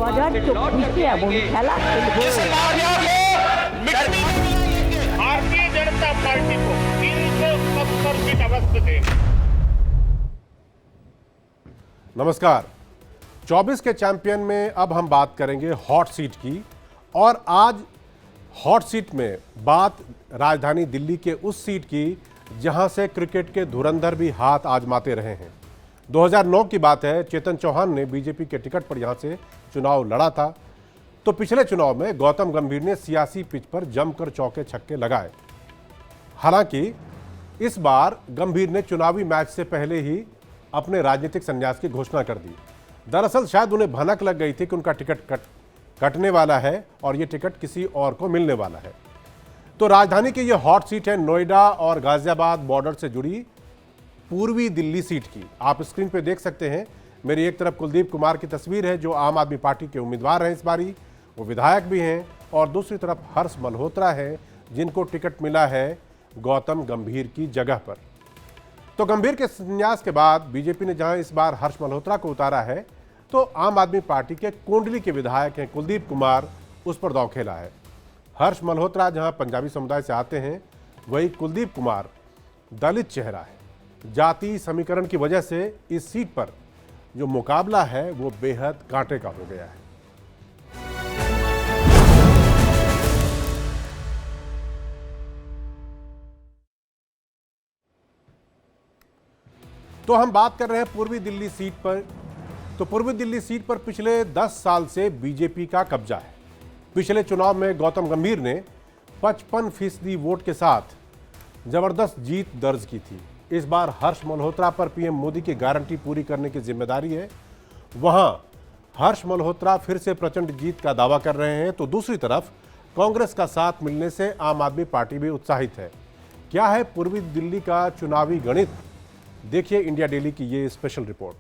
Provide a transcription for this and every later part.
2024 এবং খেলা भारतीय जनता पार्टी को 370 सीट अवश्य देगा। नमस्कार। 24 के चैंपियन में अब हम बात करेंगे हॉट सीट की, और आज हॉट सीट में बात राजधानी दिल्ली के उस सीट की जहां से क्रिकेट के धुरंधर भी हाथ आजमाते रहे हैं। 2009 की बात है। चेतन चौहान ने बीजेपी के टिकट पर यहां से चुनाव लड़ा था। तो पिछले चुनाव में गौतम गंभीर ने सियासी पिच पर जमकर चौके छक्के लगाए। हालांकि इस बार गंभीर ने चुनावी मैच से पहले ही अपने राजनीतिक संन्यास की घोषणा कर दी। दरअसल शायद उन्हें भनक लग गई थी कि उनका टिकट कटने वाला है और ये टिकट किसी और को मिलने वाला है। तो राजधानी की ये हॉट सीट है नोएडा और गाजियाबाद बॉर्डर से जुड़ी पूर्वी दिल्ली सीट की। आप स्क्रीन पे देख सकते हैं, मेरी एक तरफ कुलदीप कुमार की तस्वीर है जो आम आदमी पार्टी के उम्मीदवार हैं, इस बारी वो विधायक भी हैं, और दूसरी तरफ हर्ष मल्होत्रा है जिनको टिकट मिला है गौतम गंभीर की जगह पर। तो गंभीर के संन्यास के बाद बीजेपी ने जहां इस बार हर्ष मल्होत्रा को उतारा है, तो आम आदमी पार्टी के कोंडली के विधायक हैं कुलदीप कुमार, उस पर दांव खेला है। हर्ष मल्होत्रा जहां पंजाबी समुदाय से आते हैं, वही कुलदीप कुमार दलित चेहरा है। जाति समीकरण की वजह से इस सीट पर जो मुकाबला है वो बेहद कांटे का हो गया है। तो हम बात कर रहे हैं पूर्वी दिल्ली सीट पर। तो पूर्वी दिल्ली सीट पर पिछले 10 साल से बीजेपी का कब्जा है। पिछले चुनाव में गौतम गंभीर ने 55% वोट के साथ जबरदस्त जीत दर्ज की थी। इस बार हर्ष मल्होत्रा पर पीएम मोदी की गारंटी पूरी करने की जिम्मेदारी है। वहां हर्ष मल्होत्रा फिर से प्रचंड जीत का दावा कर रहे हैं, तो दूसरी तरफ कांग्रेस का साथ मिलने से आम आदमी पार्टी भी उत्साहित है। क्या है पूर्वी दिल्ली का चुनावी गणित, देखिए इंडिया डेली की ये स्पेशल रिपोर्ट।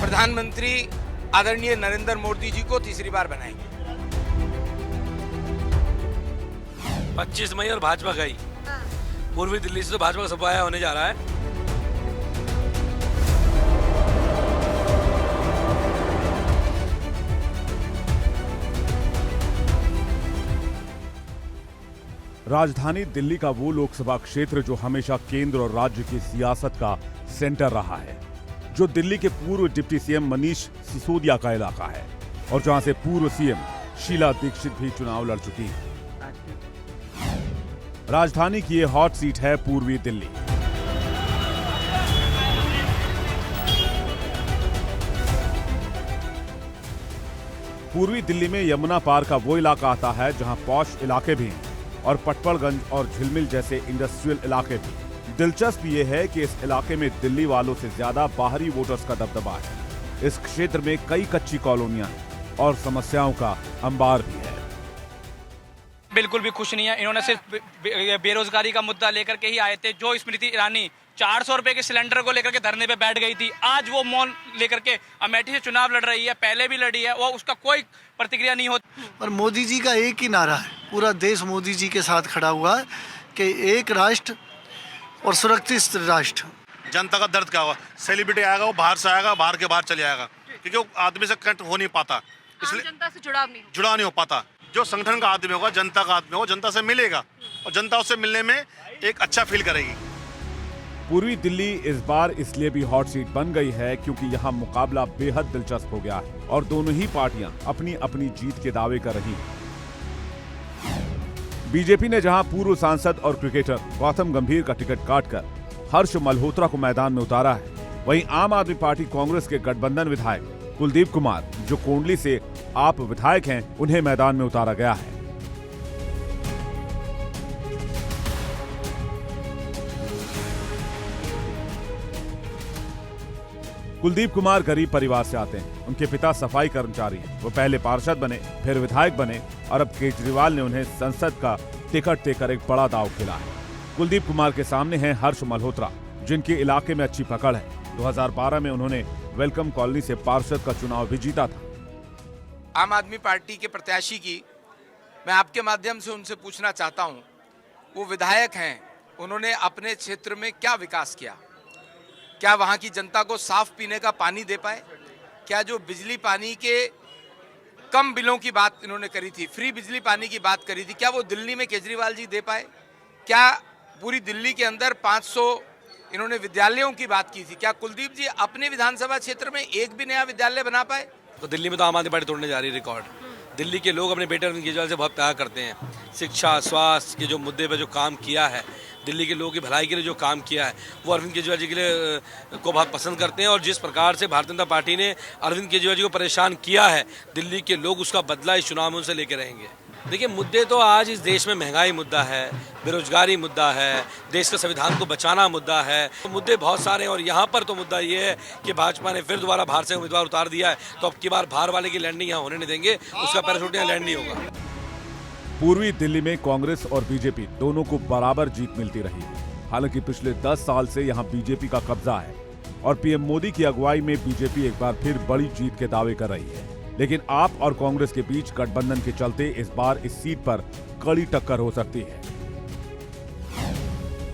प्रधानमंत्री आदरणीय नरेंद्र मोदी जी को तीसरी बार बनाएंगे। 25 मई और भाजपा गई। पूर्वी दिल्ली से तो भाजपा का सफाया होने जा रहा है। राजधानी दिल्ली का वो लोकसभा क्षेत्र जो हमेशा केंद्र और राज्य की सियासत का सेंटर रहा है, जो दिल्ली के पूर्व डिप्टी सीएम मनीष सिसोदिया का इलाका है, और जहां से पूर्व सीएम शीला दीक्षित भी चुनाव लड़ चुकी हैं। राजधानी की ये हॉट सीट है पूर्वी दिल्ली। पूर्वी दिल्ली में यमुना पार का वो इलाका आता है जहां पॉश इलाके भी हैं और पटपड़गंज और झिलमिल जैसे इंडस्ट्रियल इलाके भी। दिलचस्प ये है कि इस इलाके में दिल्ली वालों से ज्यादा बाहरी वोटर्स का दबदबा है। इस क्षेत्र में कई कच्ची कॉलोनियां हैं और समस्याओं का अंबार भी है। बिल्कुल भी खुश नहीं है। इन्होंने सिर्फ बेरोजगारी का मुद्दा लेकर के ही आए थे। जो स्मृति ईरानी 400 रुपए के सिलेंडर को लेकर के धरने पे बैठ गई थी, आज वो मौन लेकर के अमेठी से चुनाव लड़ रही है। पहले भी लड़ी है, वो उसका कोई प्रतिक्रिया नहीं होती। और मोदी जी का एक ही नारा है, पूरा देश मोदी जी के साथ खड़ा हुआ है कि एक राष्ट्र और सुरक्षित राष्ट्र। जनता का दर्द क्या होगा? सेलिब्रिटी आएगा, वो बाहर से आएगा, बाहर के बाहर चले जाएगा, क्योंकि वो आदमी से कनेक्ट हो नहीं पाता, इसलिए जनता से जुड़ाव नहीं हो पाता। जो संगठन का आदमी होगा, जनता का आदमी होगा, जनता से मिलेगा और जनता उससे मिलने में एक अच्छा फील करेगी। पूर्वी दिल्ली इस बार इसलिए भी हॉट सीट बन गई है क्योंकि यहाँ मुकाबला बेहद दिलचस्प हो गया है और दोनों ही पार्टियां अपनी अपनी जीत के दावे कर रही हैं। बीजेपी ने जहां पूर्व सांसद और क्रिकेटर गौतम गंभीर का टिकट काटकर हर्ष मल्होत्रा को मैदान में उतारा है, वहीं आम आदमी पार्टी कांग्रेस के गठबंधन विधायक कुलदीप कुमार, जो कोंडली से आप विधायक हैं, उन्हें मैदान में उतारा गया है। कुलदीप कुमार गरीब परिवार से आते हैं। उनके पिता सफाई कर्मचारी हैं। वो पहले पार्षद बने, फिर विधायक बने और अब केजरीवाल ने उन्हें संसद का टिकट देकर एक बड़ा दांव खेला है। कुलदीप कुमार के सामने हैं हर्ष मल्होत्रा, जिनके इलाके में अच्छी पकड़ है। 2012 में उन्होंने वेलकम कॉलोनी से पार्षद का चुनाव भी जीता था। आम आदमी पार्टी के प्रत्याशी की मैं आपके माध्यम से उनसे पूछना चाहता हूं वो विधायक हैं, उन्होंने अपने क्षेत्र में क्या विकास किया? क्या वहाँ की जनता को साफ पीने का पानी दे पाए? क्या जो बिजली पानी के कम बिलों की बात इन्होंने करी थी, फ्री बिजली पानी की बात करी थी, क्या वो दिल्ली में केजरीवाल जी दे पाए? क्या पूरी दिल्ली के अंदर 500 इन्होंने विद्यालयों की बात की थी, क्या कुलदीप जी अपने विधानसभा क्षेत्र में एक भी नया विद्यालय बना पाए? तो दिल्ली में तो आम आदमी पार्टी तोड़ने जा रही है रिकॉर्ड। दिल्ली के लोग अपने बेटे अरविंद केजरीवाल से बहुत प्यार करते हैं। शिक्षा, स्वास्थ्य के जो मुद्दे पर जो काम किया है, दिल्ली के लोगों की भलाई के लिए जो काम किया है, वो अरविंद केजरीवाल जी के लिए को बहुत पसंद करते हैं। और जिस प्रकार से भारतीय जनता पार्टी ने अरविंद केजरीवाल जी को परेशान किया है, दिल्ली के लोग उसका बदला इस चुनाव में उनसे लेके रहेंगे। देखिए, मुद्दे तो आज इस देश में महंगाई मुद्दा है, बेरोजगारी मुद्दा है, देश के संविधान को बचाना मुद्दा है, तो मुद्दे बहुत सारे हैं। और यहाँ पर तो मुद्दा ये है कि भाजपा ने फिर दोबारा बाहर से उम्मीदवार उतार दिया है, तो अब की बार बाहर वाले की लैंडिंग यहाँ होने नहीं देंगे, उसका पैराशूट यहाँ लैंड नहीं होगा। पूर्वी दिल्ली में कांग्रेस और बीजेपी दोनों को बराबर जीत मिलती रही। हालांकि पिछले 10 साल से यहां बीजेपी का कब्जा है और पीएम मोदी की अगुवाई में बीजेपी एक बार फिर बड़ी जीत के दावे कर रही है। लेकिन आप और कांग्रेस के बीच गठबंधन के चलते इस बार इस सीट पर कड़ी टक्कर हो सकती है।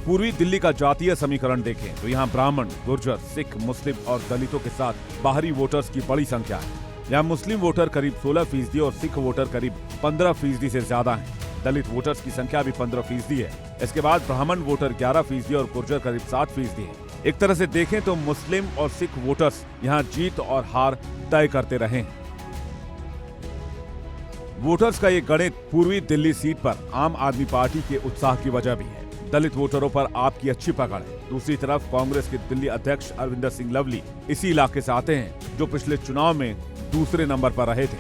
पूर्वी दिल्ली का जातीय समीकरण देखें तो यहाँ ब्राह्मण, गुर्जर, सिख, मुस्लिम और दलितों के साथ बाहरी वोटर्स की बड़ी संख्या है। यहाँ मुस्लिम वोटर करीब 16% और सिख वोटर करीब 15% से ज्यादा हैं। दलित वोटर्स की संख्या भी 15% है। इसके बाद ब्राह्मण वोटर 11% और गुर्जर करीब 7% है। एक तरह से देखें तो मुस्लिम और सिख वोटर्स यहाँ जीत और हार तय करते रहे हैं। वोटर्स का ये गणित पूर्वी दिल्ली सीट पर आम आदमी पार्टी के उत्साह की वजह भी है। दलित वोटरों पर आपकी अच्छी पकड़ है। दूसरी तरफ कांग्रेस के दिल्ली अध्यक्ष अरविंदर सिंह लवली इसी इलाके से आते हैं, जो पिछले चुनाव में दूसरे नंबर पर रहे थे।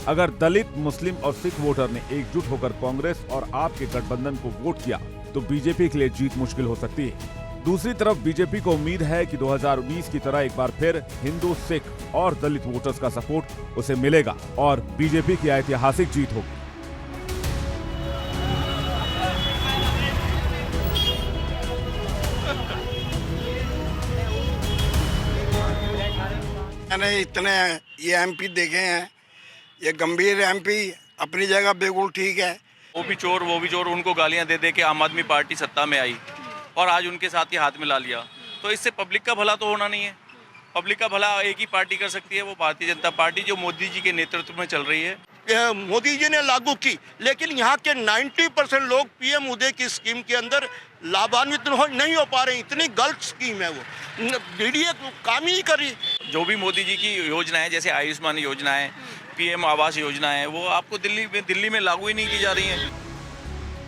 अगर दलित, मुस्लिम और सिख वोटर ने एकजुट होकर कांग्रेस और आप के गठबंधन को वोट किया तो बीजेपी के लिए जीत मुश्किल हो सकती है। दूसरी तरफ बीजेपी को उम्मीद है कि 2019 की तरह एक बार फिर हिंदू, सिख और दलित वोटर्स का सपोर्ट उसे मिलेगा और बीजेपी की ऐतिहासिक जीत होगी। मैंने इतने ये एमपी देखे हैं, ये गंभीर एमपी अपनी जगह बिल्कुल ठीक है। वो भी चोर उनको गालियां दे दे के आम आदमी पार्टी सत्ता में आई और आज उनके साथ ही हाथ मिला लिया, तो इससे पब्लिक का भला तो होना नहीं है। पब्लिक का भला एक ही पार्टी कर सकती है, वो भारतीय जनता पार्टी जो मोदी जी के नेतृत्व में चल रही है। मोदी जी ने लागू की, लेकिन यहाँ के 90% लोग पीएम उदय की स्कीम के अंदर लाभान्वित नहीं हो पा रहे। इतनी गलत स्कीम है वो, डीडीए काम ही करी। जो भी मोदी जी की योजना है, जैसे आयुष्मान योजना है, पीएम आवास योजना है, वो आपको दिल्ली में लागू ही नहीं की जा रही है।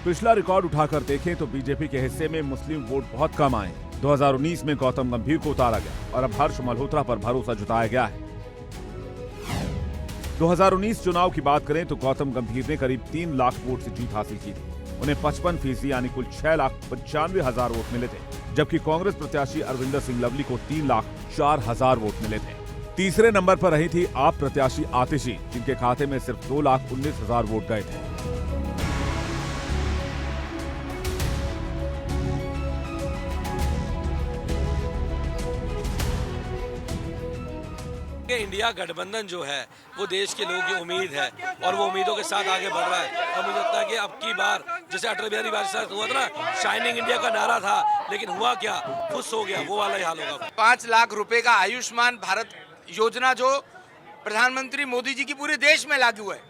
पिछला रिकॉर्ड उठाकर देखें तो बीजेपी के हिस्से में मुस्लिम वोट बहुत कम आए। 2019 में गौतम गंभीर को उतारा गया और अब हर्ष मल्होत्रा पर भरोसा जताया गया है। 2019 चुनाव की बात करें तो गौतम गंभीर ने करीब 3 लाख वोट से जीत हासिल की थी। उन्हें 55% यानी कुल 6,95,000 वोट मिले थे, जबकि कांग्रेस प्रत्याशी अरविंदर सिंह लवली को 3,04,000 वोट मिले थे। तीसरे नंबर पर रही थी आप प्रत्याशी आतिशी, जिनके खाते में सिर्फ 2,19,000 वोट गए थे। इंडिया गठबंधन जो है वो देश के लोगों की उम्मीद है और वो उम्मीदों के साथ आगे बढ़ रहा है। और मुझे लगता है कि अब की बार जैसे अटल बिहारी वाजपेयी हुआ था ना, शाइनिंग इंडिया का नारा था, लेकिन हुआ क्या, खुश हो गया, वो वाला ही हाल होगा। 5 लाख रुपए का आयुष्मान भारत योजना जो प्रधानमंत्री मोदी जी की पूरे देश में लागू है,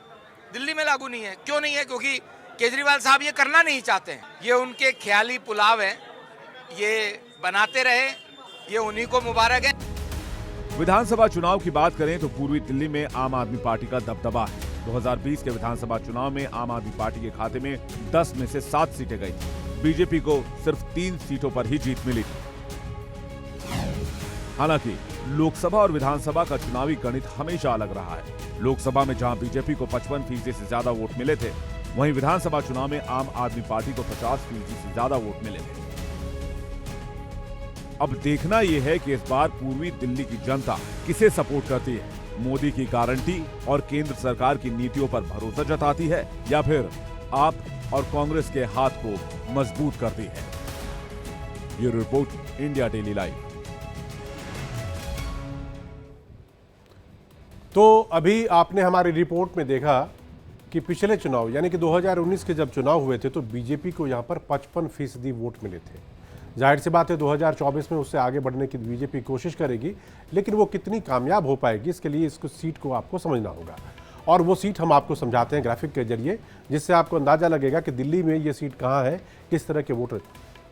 दिल्ली में लागू नहीं है। क्यों नहीं है? क्योंकि केजरीवाल साहब ये करना नहीं चाहते हैं। ये उनके ख्याली पुलाव है, ये बनाते रहे, ये उन्हीं को मुबारक है। विधानसभा चुनाव की बात करें तो पूर्वी दिल्ली में आम आदमी पार्टी का दबदबा है। 2020 के विधानसभा चुनाव में आम आदमी पार्टी के खाते में 10 में से 7 सीटें गई। बीजेपी को सिर्फ 3 सीटों पर ही जीत मिली थी। हालांकि लोकसभा और विधानसभा का चुनावी गणित हमेशा अलग रहा है। लोकसभा में जहां बीजेपी को 55% से ज्यादा वोट मिले थे, वहीं विधानसभा चुनाव में आम आदमी पार्टी को 50% से ज्यादा वोट मिले थे। अब देखना यह है कि इस बार पूर्वी दिल्ली की जनता किसे सपोर्ट करती है, मोदी की गारंटी और केंद्र सरकार की नीतियों पर भरोसा जताती है या फिर आप और कांग्रेस के हाथ को मजबूत करती है। ये रिपोर्ट इंडिया डेली लाइव। तो अभी आपने हमारी रिपोर्ट में देखा कि पिछले चुनाव यानी कि 2019 के जब चुनाव हुए थे तो बीजेपी को यहाँ पर 55% वोट मिले थे। जाहिर सी बात है 2024 में उससे आगे बढ़ने की बीजेपी कोशिश करेगी, लेकिन वो कितनी कामयाब हो पाएगी इसके लिए इसको सीट को आपको समझना होगा। और वो सीट हम आपको समझाते हैं ग्राफिक के जरिए, जिससे आपको अंदाज़ा लगेगा कि दिल्ली में ये सीट कहाँ है, किस तरह के वोटर।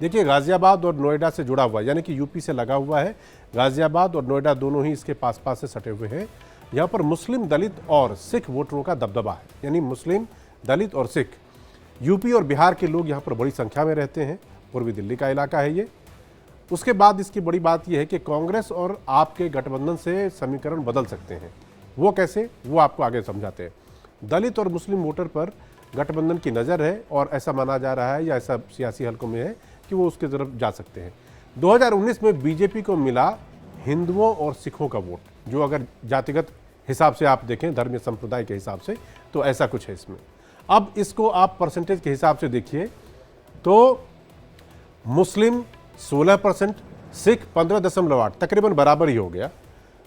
देखिए गाज़ियाबाद और नोएडा से जुड़ा हुआ है, यानी कि यूपी से लगा हुआ है। गाज़ियाबाद और नोएडा दोनों ही इसके पास पास से सटे हुए हैं। यहाँ पर मुस्लिम, दलित और सिख वोटरों का दबदबा है, यानी मुस्लिम, दलित और सिख। यूपी और बिहार के लोग यहाँ पर बड़ी संख्या में रहते हैं, पूर्वी दिल्ली का इलाका है ये। उसके बाद इसकी बड़ी बात यह है कि कांग्रेस और आपके गठबंधन से समीकरण बदल सकते हैं। वो कैसे, वो आपको आगे समझाते हैं। दलित और मुस्लिम वोटर पर गठबंधन की नज़र है और ऐसा माना जा रहा है या ऐसा सियासी हलकों में है कि वो उसके तरफ जा सकते हैं। 2019 में बीजेपी को मिला हिंदुओं और सिखों का वोट, जो अगर जातिगत हिसाब से आप देखें, धर्मीय संप्रदाय के हिसाब से, तो ऐसा कुछ है इसमें। अब इसको आप परसेंटेज के हिसाब से देखिए तो मुस्लिम 16%, सिख 15.8, तकरीबन बराबर ही हो गया।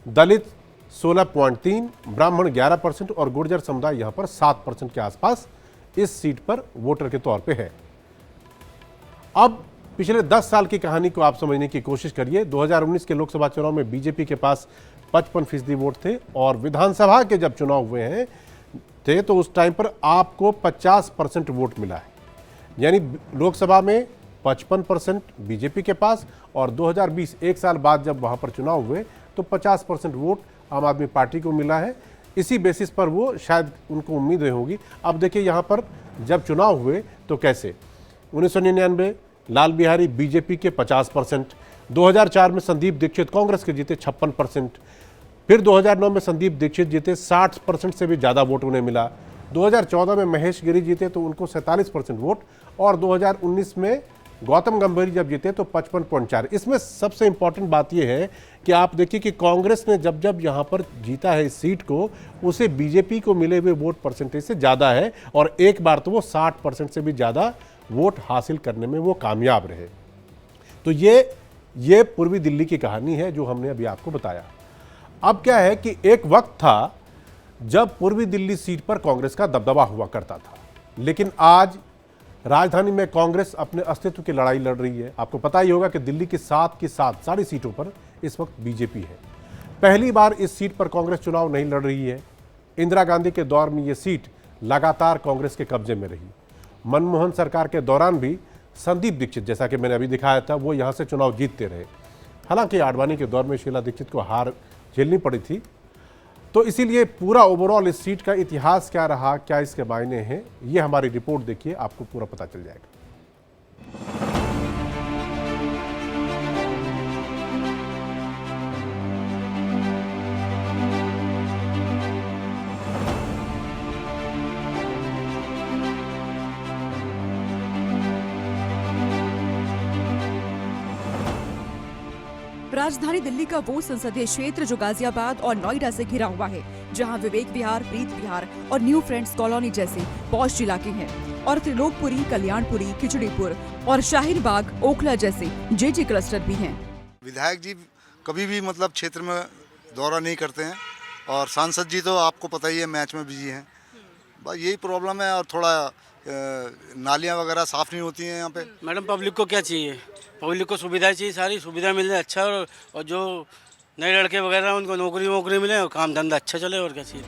दलित 16.3, ब्राह्मण 11% और गुर्जर समुदाय यहाँ पर 7% के आसपास इस सीट पर वोटर के तौर पे है। अब पिछले 10 साल की कहानी को आप समझने की कोशिश करिए। 2019 के लोकसभा चुनाव में बीजेपी के पास 55% वोट थे और विधानसभा के जब चुनाव हुए हैं थे तो उस टाइम पर आपको 50% वोट मिला है, यानी लोकसभा में 55% बीजेपी के पास और 2020 एक साल बाद जब वहां पर चुनाव हुए तो 50% वोट आम आदमी पार्टी को मिला है। इसी बेसिस पर वो शायद उनको उम्मीदें होंगी। अब देखिए यहाँ पर जब चुनाव हुए तो कैसे 1999 लाल बिहारी बीजेपी के 50%, 2004 में संदीप दीक्षित कांग्रेस के जीते 56%, फिर 2009 में संदीप दीक्षित जीते 60% से भी ज़्यादा वोट उन्हें मिला। 2014 में महेश गिरी जीते तो उनको 47% वोट और 2019 में गौतम गंभीर जब जीते तो 55.4। इसमें सबसे इंपॉर्टेंट बात यह है कि आप देखिए कि कांग्रेस ने जब जब यहाँ पर जीता है इस सीट को, उसे बीजेपी को मिले हुए वोट परसेंटेज से ज़्यादा है और एक बार तो वो 60% से भी ज़्यादा वोट हासिल करने में वो कामयाब रहे। तो ये पूर्वी दिल्ली की कहानी है जो हमने अभी आपको बताया। अब क्या है कि एक वक्त था जब पूर्वी दिल्ली सीट पर कांग्रेस का दबदबा हुआ करता था, लेकिन आज राजधानी में कांग्रेस अपने अस्तित्व की लड़ाई लड़ रही है। आपको पता ही होगा कि दिल्ली की 7 की 7 सारी सीटों पर इस वक्त बीजेपी है। पहली बार इस सीट पर कांग्रेस चुनाव नहीं लड़ रही है। इंदिरा गांधी के दौर में ये सीट लगातार कांग्रेस के कब्जे में रही। मनमोहन सरकार के दौरान भी संदीप दीक्षित, जैसा कि मैंने अभी दिखाया था, वो यहाँ से चुनाव जीतते रहे। हालांकि आडवाणी के दौर में शीला दीक्षित को हार झेलनी पड़ी थी। तो इसीलिए पूरा ओवरऑल इस सीट का इतिहास क्या रहा, क्या इसके मायने हैं, ये हमारी रिपोर्ट देखिए, आपको पूरा पता चल जाएगा। राजधानी दिल्ली का वो संसदीय क्षेत्र जो गाजियाबाद और नोएडा से घिरा हुआ है, जहां विवेक विहार, प्रीत विहार और न्यू फ्रेंड्स कॉलोनी जैसे पॉश इलाके हैं और त्रिलोकपुरी, कल्याणपुरी, खिचड़ीपुर और शाहीन बाग, ओखला जैसे जेजे क्लस्टर भी हैं। विधायक जी कभी भी मतलब क्षेत्र में दौरा नहीं करते हैं और सांसद जी तो आपको पता ही है मैच में बिजी हैं। बस यही प्रॉब्लम है और थोड़ा नालियाँ वगैरह साफ़ नहीं होती हैं यहाँ पे। मैडम पब्लिक को क्या चाहिए? पब्लिक को सुविधाएं चाहिए, सारी सुविधा मिल जाए अच्छा, और जो नए लड़के वगैरह उनको नौकरी मिले और काम धंधा अच्छा चले, और क्या चाहिए।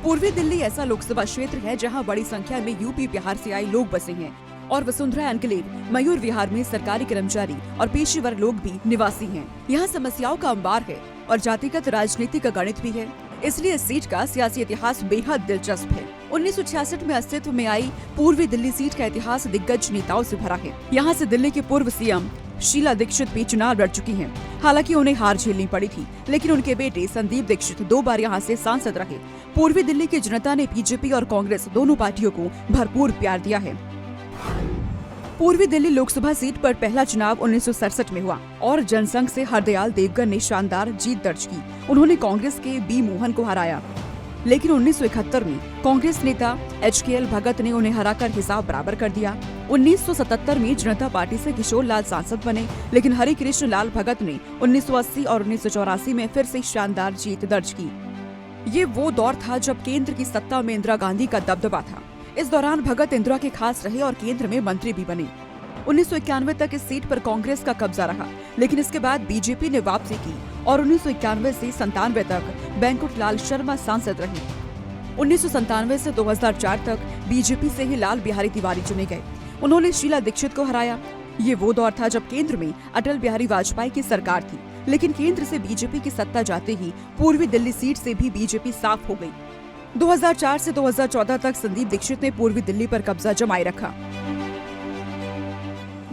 पूर्वी दिल्ली ऐसा लोकसभा क्षेत्र है जहां बड़ी संख्या में यूपी बिहार से आए लोग बसे हैं और वसुंधरा एनक्लेव मयूर विहार में सरकारी कर्मचारी और पेशेवर लोग भी निवासी हैं। यहाँ समस्याओं का अंबार है और जातिगत राजनीति का गणित भी है, इसलिए इस सीट का सियासी इतिहास बेहद दिलचस्प है। 1966 में अस्तित्व में आई पूर्वी दिल्ली सीट का इतिहास दिग्गज नेताओं से भरा है। यहाँ से दिल्ली के पूर्व सीएम शीला दीक्षित भी चुनाव लड़ चुकी हैं। हालांकि उन्हें हार झेलनी पड़ी थी, लेकिन उनके बेटे संदीप दीक्षित 2 बार यहाँ से सांसद रहे। पूर्वी दिल्ली की जनता ने बीजेपी और कांग्रेस दोनों पार्टियों को भरपूर प्यार दिया है। पूर्वी दिल्ली लोकसभा सीट पर पहला चुनाव 1967 में हुआ और जनसंघ से हरदयाल देवगन ने शानदार जीत दर्ज की। उन्होंने कांग्रेस के बी मोहन को हराया, लेकिन 1971 में कांग्रेस नेता HKL भगत ने उन्हें हराकर हिसाब बराबर कर दिया। 1977 में जनता पार्टी से किशोर लाल सांसद बने, लेकिन हरि कृष्ण लाल भगत ने 1980 और 1984 में फिर से शानदार जीत दर्ज की। ये वो दौर था जब केंद्र की सत्ता में इंदिरा गांधी का दबदबा था। इस दौरान भगत इंदिरा के खास रहे और केंद्र में मंत्री भी बने। 1991 तक इस सीट पर कांग्रेस का कब्जा रहा, लेकिन इसके बाद बीजेपी ने वापसी की और 1991 से 97 तक बैंकुट लाल शर्मा सांसद रहे। 1997 से 2004 तक बीजेपी से ही लाल बिहारी तिवारी चुने गए। उन्होंने शीला दीक्षित को हराया। ये वो दौर था जब केंद्र में अटल बिहारी वाजपेयी की सरकार थी, लेकिन केंद्र से बीजेपी की सत्ता जाते ही पूर्वी दिल्ली सीट से भी बीजेपी साफ हो गई। 2004 से 2014 तक संदीप दीक्षित ने पूर्वी दिल्ली पर कब्जा जमाए रखा।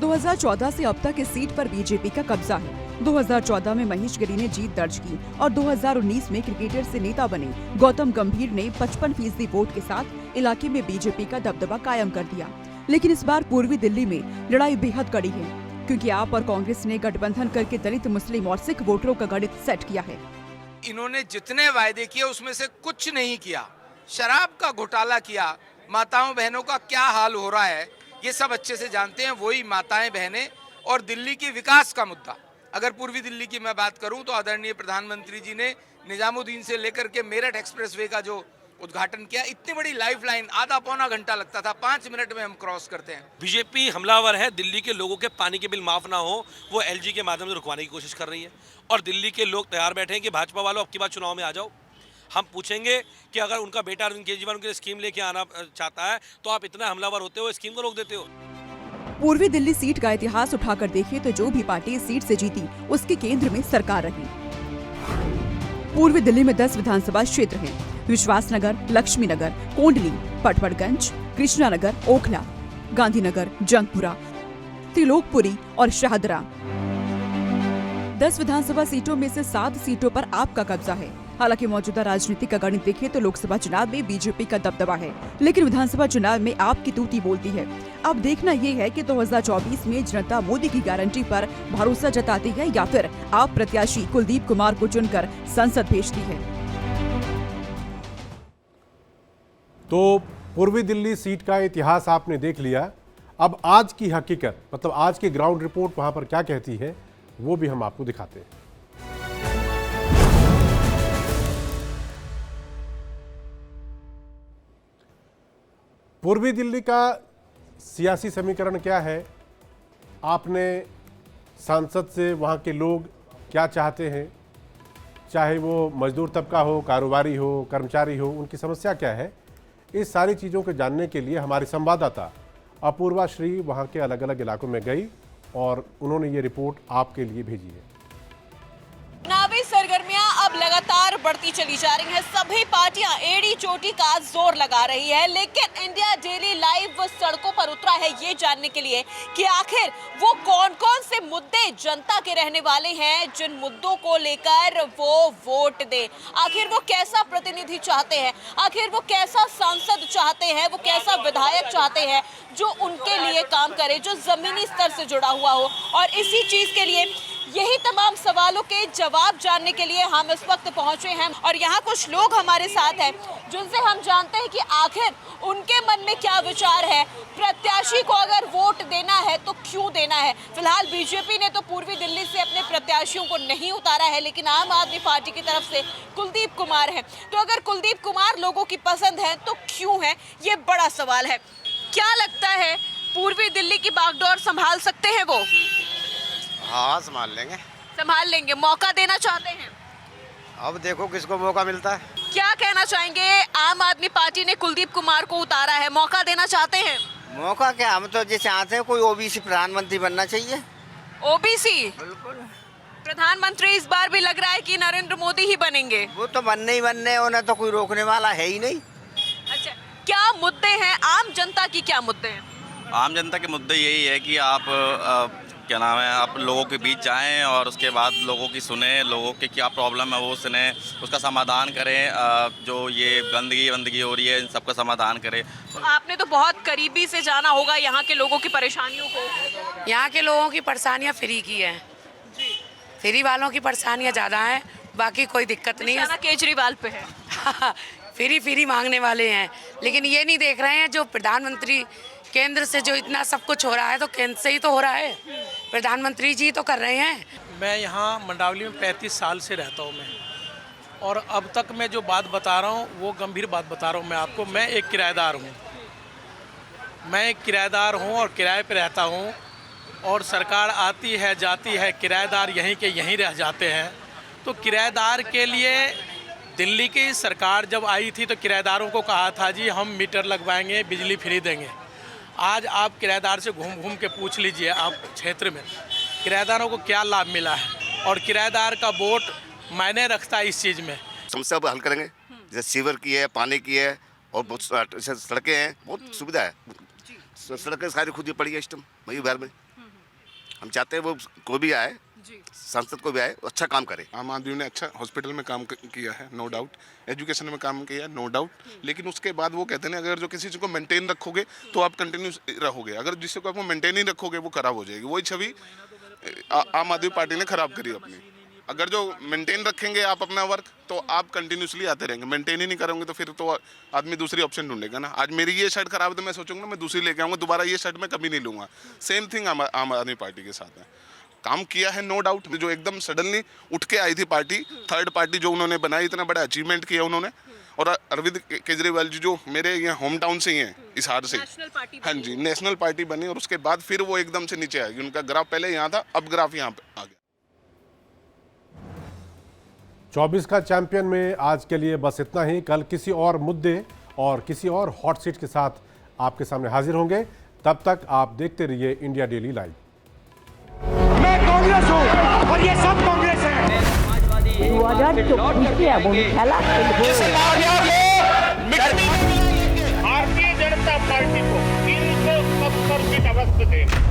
2014 से अब तक इस सीट पर बीजेपी का कब्जा है। 2014 में महेश गिरी ने जीत दर्ज की और 2019 में क्रिकेटर से नेता बने गौतम गंभीर ने 55% वोट के साथ इलाके में बीजेपी का दबदबा कायम कर दिया। लेकिन इस बार पूर्वी दिल्ली में लड़ाई बेहद कड़ी है, क्योंकि आप और कांग्रेस ने गठबंधन करके दलित, मुस्लिम और सिख वोटरों का गणित सेट किया है। इन्होंने जितने वायदे किए उसमें से कुछ नहीं किया। शराब का घोटाला किया, माताओं बहनों का क्या हाल हो रहा है ये सब अच्छे से जानते हैं। वही माताएं बहनें और दिल्ली के विकास का मुद्दा। अगर पूर्वी दिल्ली की मैं बात करूं तो आदरणीय प्रधानमंत्री जी ने निजामुद्दीन से लेकर के मेरठ एक्सप्रेसवे का जो उद्घाटन किया, इतनी बड़ी लाइफलाइन, आधा पौना घंटा लगता था, 5 मिनट में हम क्रॉस करते हैं। बीजेपी हमलावर है। दिल्ली के लोगों के पानी के बिल माफ ना हो वो एलजी के माध्यम से रुकवाने की कोशिश कर रही है और दिल्ली के लोग तैयार बैठे हैं कि भाजपा वालों अब की बार चुनाव में आ जाओ। हम पूछेंगे कि अगर उनका बेटा अरविंद केजरीवाल उनके लिए स्कीम लेके आना चाहता है तो आप इतना हमलावर होते हो, स्कीम को रोक देते हो। पूर्वी दिल्ली सीट का इतिहास उठाकर देखें तो जो भी पार्टी इस सीट से जीती उसके केंद्र में सरकार रही। पूर्वी दिल्ली में 10 विधानसभा क्षेत्र हैं। विश्वासनगर, लक्ष्मी नगर, कोंडली, पटवड़गंज, कृष्णानगर, ओखला, गांधीनगर, जंगपुरा, त्रिलोकपुरी और शाहदरा। 10 विधानसभा सीटों में से 7 सीटों पर आपका कब्जा है। हालांकि मौजूदा राजनीति का गणित देखें तो लोकसभा चुनाव में बीजेपी का दबदबा है, लेकिन विधानसभा चुनाव में आपकी तूती बोलती है। अब देखना ये है कि 2024 में जनता मोदी की गारंटी पर भरोसा जताती है या फिर आप प्रत्याशी कुलदीप कुमार को चुनकर संसद भेजती है। तो पूर्वी दिल्ली सीट का इतिहास आपने देख लिया। अब आज की हकीकत, मतलब आज की ग्राउंड रिपोर्ट वहां पर क्या कहती है, वो भी हम आपको दिखाते हैं। पूर्वी दिल्ली का सियासी समीकरण क्या है, आपने सांसद से वहाँ के लोग क्या चाहते हैं, चाहे वो मजदूर तबका हो, कारोबारी हो, कर्मचारी हो, उनकी समस्या क्या है, इस सारी चीज़ों को जानने के लिए हमारी संवाददाता अपूर्वा श्री वहाँ के अलग अलग इलाकों में गई और उन्होंने ये रिपोर्ट आपके लिए भेजी है। चुनावी सरगर्मियां अब लगातार बढ़ती चली जा रही हैं। सभी पार्टियां एड़ी चोटी का जोर लगा रही है, लेकिन इंडिया डेली लाइव सड़कों पर उतरा है ये जानने के लिए कि आखिर वो कौन कौन से मुद्दे जनता के रहने वाले हैं जिन मुद्दों को लेकर वो वोट दे। आखिर वो कैसा प्रतिनिधि चाहते हैं, आखिर वो कैसा सांसद चाहते हैं, वो कैसा विधायक चाहते हैं जो उनके लिए काम करे, जो जमीनी स्तर से जुड़ा हुआ हो। और इसी चीज के लिए, यही तमाम सवालों के जवाब जानने के लिए हम इस वक्त पहुंचे हैं और यहाँ कुछ लोग हमारे साथ हैं जिनसे हम जानते हैं कि आखिर उनके मन में क्या विचार है। प्रत्याशी को अगर वोट देना है तो क्यों देना है। फिलहाल बीजेपी ने तो पूर्वी दिल्ली से अपने प्रत्याशियों को नहीं उतारा है, लेकिन आम आदमी पार्टी की तरफ से कुलदीप कुमार है। तो अगर कुलदीप कुमार लोगों की पसंद है तो क्यों है, ये बड़ा सवाल है। क्या लगता है पूर्वी दिल्ली की बागडोर संभाल सकते हैं वो? हाँ, संभाल लेंगे। संभाल लेंगे। मौका देना चाहते हैं? अब देखो किसको मौका मिलता है। क्या कहना चाहेंगे, आम आदमी पार्टी ने कुलदीप कुमार को उतारा है, मौका देना चाहते हैं? मौका क्या, हम तो जो चाहते हैं कोई ओबीसी प्रधानमंत्री बनना चाहिए। ओबीसी? बिल्कुल। प्रधानमंत्री इस बार भी लग रहा है कि नरेंद्र मोदी ही बनेंगे। वो तो बनने ही बनने, उन्हें तो कोई रोकने वाला है ही नहीं। अच्छा, क्या मुद्दे हैं आम जनता की, क्या मुद्दे हैं? आम जनता के मुद्दे यही है कि आप क्या नाम है, आप लोगों के बीच जाएं और उसके बाद लोगों की सुने, लोगों के क्या प्रॉब्लम है वो सुने, उसका समाधान करें। जो ये गंदगी हो रही है इन सबका समाधान करें। आपने तो बहुत करीबी से जाना होगा यहाँ के लोगों की परेशानियों को। यहाँ के लोगों की परेशानियाँ फ्री की हैं, फ्री वालों की परेशानियाँ ज़्यादा हैं, बाकी कोई दिक्कत नहीं है। केजरीवाल पे है फ्री मांगने वाले हैं, लेकिन ये नहीं देख रहे हैं जो प्रधानमंत्री केंद्र से जो इतना सब कुछ हो रहा है तो केंद्र से ही तो हो रहा है, प्रधानमंत्री जी तो कर रहे हैं। मैं यहाँ मंडावली में 35 साल से रहता हूँ मैं, और अब तक मैं जो बात बता रहा हूँ वो गंभीर बात बता रहा हूँ मैं आपको। मैं एक किराएदार हूँ और किराए पे रहता हूँ, और सरकार आती है जाती है, किराएदार यहीं के यहीं रह जाते हैं। तो किराएदार के लिए दिल्ली की सरकार जब आई थी तो किराएदारों को कहा था जी हम मीटर लगवाएंगे, बिजली फ्री देंगे। आज आप किराएदार से घूम घूम के पूछ लीजिए आप क्षेत्र में किराएदारों को क्या लाभ मिला है, और किराएदार का वोट मायने रखता है इस चीज़ में। समस्या हल करेंगे, जैसे सीवर की है, पानी की है, और बहुत सड़कें हैं, बहुत सुविधा है। सड़कें सारी खुद ही पड़ी है इस टाइम मयूर विहार में। हम चाहते हैं वो कोई भी आए, सांसद को भी आए, अच्छा काम करे। आम आदमी ने अच्छा हॉस्पिटल में काम किया है, नो डाउट, एजुकेशन में काम किया है, नो डाउट, लेकिन उसके बाद वो कहते हैं अगर जो किसी चीज़ को मेंटेन रखोगे तो आप कंटिन्यूस रहोगे, अगर जिससे को आप मेंटेन नहीं रखोगे वो खराब हो जाएगी। वही छवि आम आदमी पार्टी ने खराब करी अपनी। अगर जो मेंटेन रखेंगे आप अपना वर्क तो आप कंटिन्यूसली आते रहेंगे, मेंटेन ही नहीं करोगे तो फिर तो आदमी दूसरी ऑप्शन ढूंढेगा ना। आज मेरी ये शर्ट खराब है तो मैं सोचूंगा मैं दूसरी लेके आऊँगा, दोबारा ये शर्ट मैं कभी नहीं लूँगा। सेम थिंग आम आदमी पार्टी के साथ है। काम किया है नो डाउट, जो एकदम सडनली उठ के आई थी पार्टी, थर्ड पार्टी जो उन्होंने बनाई, इतना बड़ा अचीवमेंट किया उन्होंने। और अरविंद केजरीवाल जी जो मेरे यहाँ होम टाउन से ही हैं, हिसार से, हाँ जी, नेशनल पार्टी बनी, और उसके बाद फिर वो एकदम से नीचे आएगी। उनका ग्राफ पहले यहाँ था, अब ग्राफ यहाँ पे आ गया। 24 का चैंपियन में आज के लिए बस इतना ही। कल किसी और मुद्दे और किसी और हॉट सीट के साथ आपके सामने हाजिर होंगे। तब तक आप देखते रहिए इंडिया डेली लाइव। मैं कांग्रेस हूँ और ये सब कांग्रेस है। 2024 भारतीय जनता पार्टी को 370 सीट अवश्य दें।